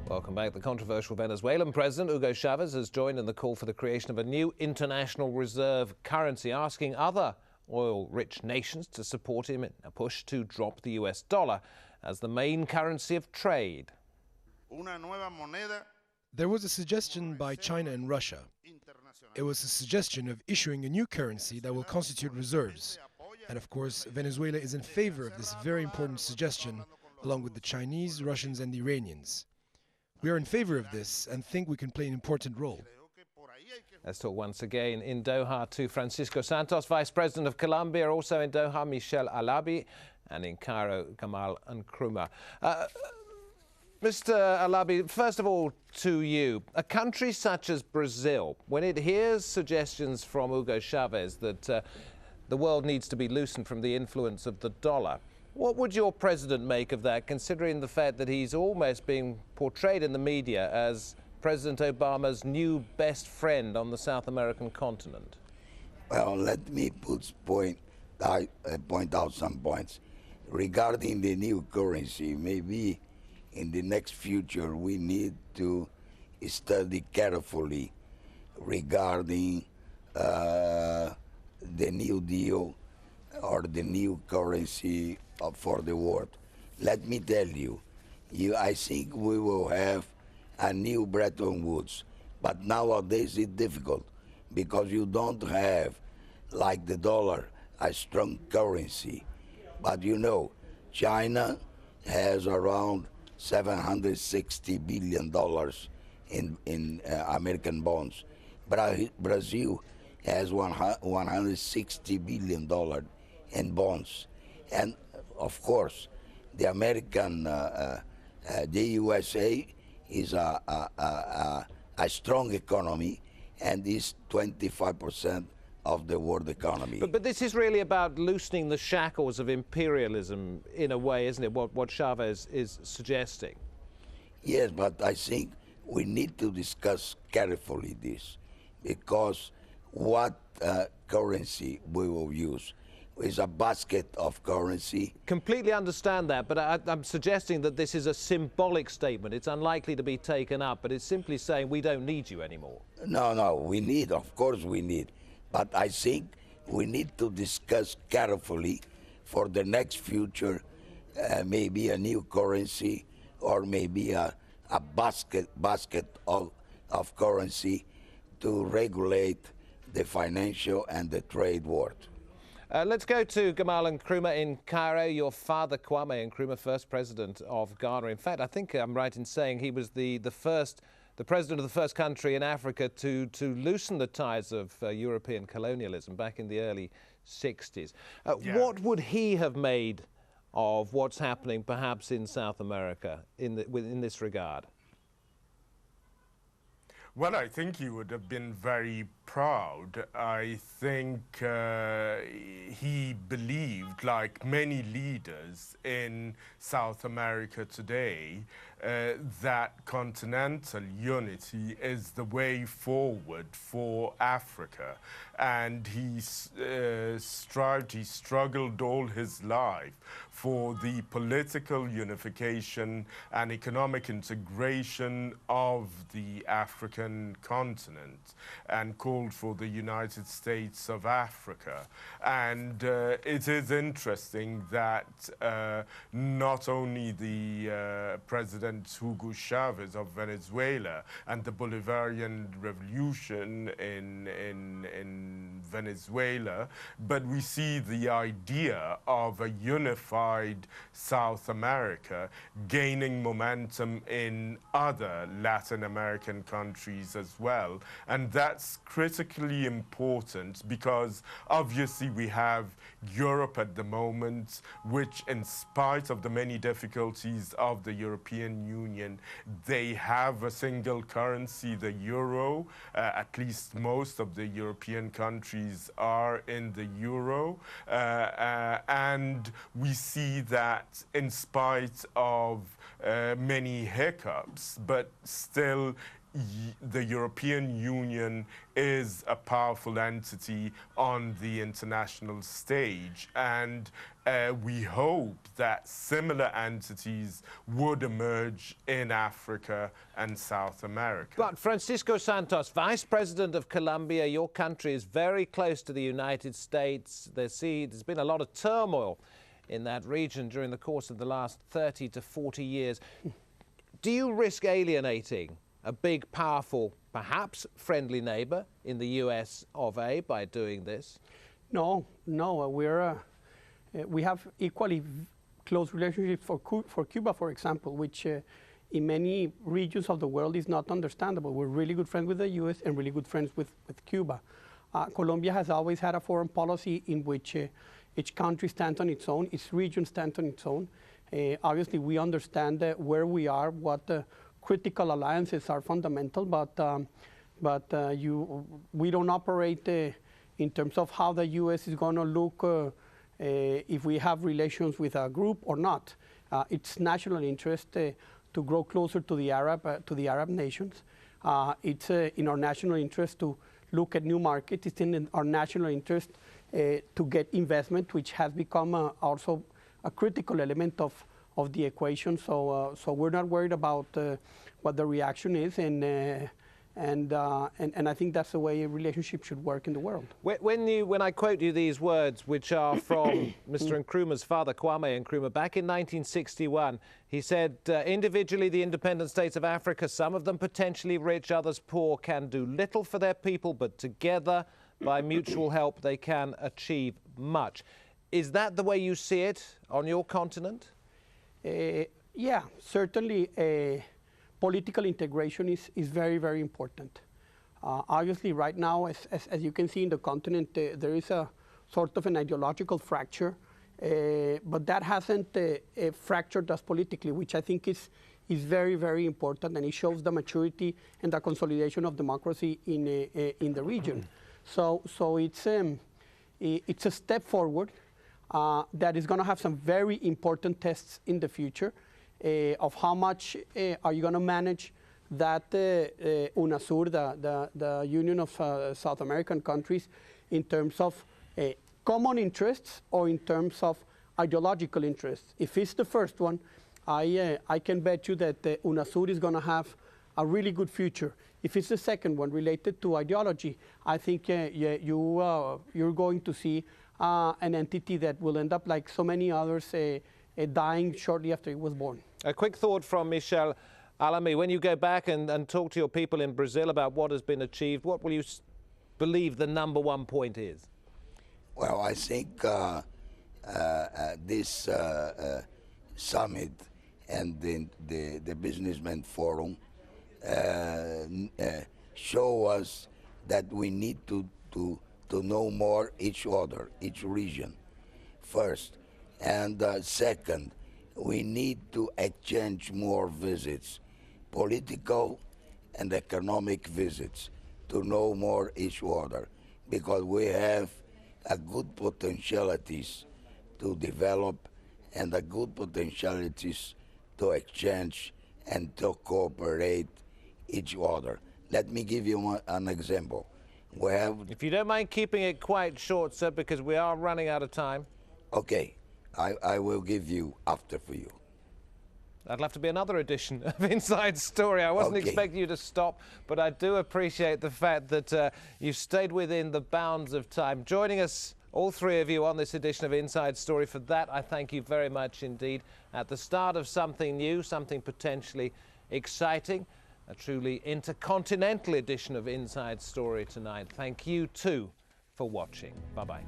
Welcome back. The controversial Venezuelan president, Hugo Chavez, has joined in the call for the creation of a new international reserve currency, asking other oil-rich nations to support him in a push to drop the US dollar as the main currency of trade. There was a suggestion by China and Russia. It was a suggestion of issuing a new currency that will constitute reserves. And of course, Venezuela is in favor of this very important suggestion, along with the Chinese, Russians and the Iranians. We are in favor of this and think we can play an important role. Let's talk once again in Doha to Francisco Santos, Vice President of Colombia, also in Doha, Michel Alabi, and in Cairo, Gamal Nkrumah. Mr. Alabi, first of all, to you, a country such as Brazil, when it hears suggestions from Hugo Chavez that the world needs to be loosened from the influence of the dollar, what would your president make of that, considering the fact that he's almost being portrayed in the media as President Obama's new best friend on the South American continent? Well, let me point out some points. Regarding the new currency, maybe in the next future we need to study carefully regarding the new deal or the new currency for the world. Let me tell you, I think we will have a new Bretton Woods, but nowadays it's difficult because you don't have, like the dollar, a strong currency. But you know, China has around $760 billion in American bonds. Brazil has $160 billion in bonds. And of course, the American, the USA is a strong economy and is 25% of the world economy. But this is really about loosening the shackles of imperialism in a way, isn't it, what Chavez is suggesting? Yes, but I think we need to discuss carefully this, because what currency we will use is a basket of currency. Completely understand that, but I'm suggesting that this is a symbolic statement. It's unlikely to be taken up, but it's simply saying we don't need you anymore. No, we need, of course we need. But I think we need to discuss carefully for the next future, maybe a new currency or maybe a basket of currency to regulate the financial and the trade world. Let's go to Gamal Nkrumah in Cairo. Your father, Kwame Nkrumah, first president of Ghana. In fact, I think I'm right in saying he was the president of the first country in Africa to loosen the ties of European colonialism back in the early 60s. What would he have made of what's happening perhaps in South America in this regard? Well, I think he would have been very proud. I think he believed, like many leaders in South America today, that continental unity is the way forward for Africa. And he struggled all his life for the political unification and economic integration of the African continent, and called for the United States of Africa. And it is interesting that not only the President Hugo Chavez of Venezuela and the Bolivarian Revolution in Venezuela, but we see the idea of a unified South America gaining momentum in other Latin American countries as well. And that's critically important because obviously we have Europe at the moment, which in spite of the many difficulties of the European Union, they have a single currency, the euro. At least most of the European countries are in the euro. And we see that in spite of many hiccups, but still the European Union is a powerful entity on the international stage, and we hope that similar entities would emerge in Africa and South America. But Francisco Santos, Vice President of Colombia, your country is very close to the United States. There's been a lot of turmoil in that region during the course of the last 30 to 40 years. Do you risk alienating a big, powerful, perhaps friendly neighbor in the US of A by doing this? No, we have equally close relationships for Cuba, for example, which in many regions of the world is not understandable. We're really good friends with the US and really good friends with Cuba. Colombia has always had a foreign policy in which each country stands on its own, each region stands on its own. Obviously, we understand where we are, what critical alliances are fundamental, but we don't operate in terms of how the U.S. is going to look if we have relations with a group or not. It's national interest to grow closer to the Arab nations. It's in our national interest to look at new markets. It's in our national interest to get investment, which has become also a critical element of the equation. So we're not worried about what the reaction is, and I think that's the way a relationship should work in the world. When I quote you these words, which are from Mr. Nkrumah's father, Kwame Nkrumah, back in 1961, he said, individually, the independent states of Africa, some of them potentially rich, others poor, can do little for their people, but together, by mutual help, they can achieve much. Is that the way you see it on your continent? Yeah, certainly political integration is very, very important. Obviously, right now, as you can see in the continent, there is a sort of an ideological fracture, but that hasn't fractured us politically, which I think is very, very important, and it shows the maturity and the consolidation of democracy in the region. So it's a step forward that is going to have some very important tests in the future of how much are you going to manage that UNASUR, the Union of South American Countries, in terms of common interests or in terms of ideological interests. If it's the first one, I can bet you that UNASUR is going to have a really good future. If it's the second one related to ideology, I think you're going to see an entity that will end up like so many others dying shortly after it was born. A quick thought from Michel Alamy. When you go back and talk to your people in Brazil about what has been achieved, what will you believe the #1 point is? Well, I think this summit and the Businessman Forum show us that we need to know more each other, each region, first. And second, we need to exchange more visits, political and economic visits, to know more each other, because we have a good potentialities to develop and a good potentialities to exchange and to cooperate each other. Let me give you an example. We have... If you don't mind keeping it quite short, sir, because we are running out of time. Okay, I will give you after for you. That'll have to be another edition of Inside Story. I wasn't expecting you to stop, but I do appreciate the fact that you stayed within the bounds of time. Joining us, all three of you, on this edition of Inside Story. For that, I thank you very much indeed. At the start of something new, something potentially exciting, a truly intercontinental edition of Inside Story tonight. Thank you too for watching. Bye-bye.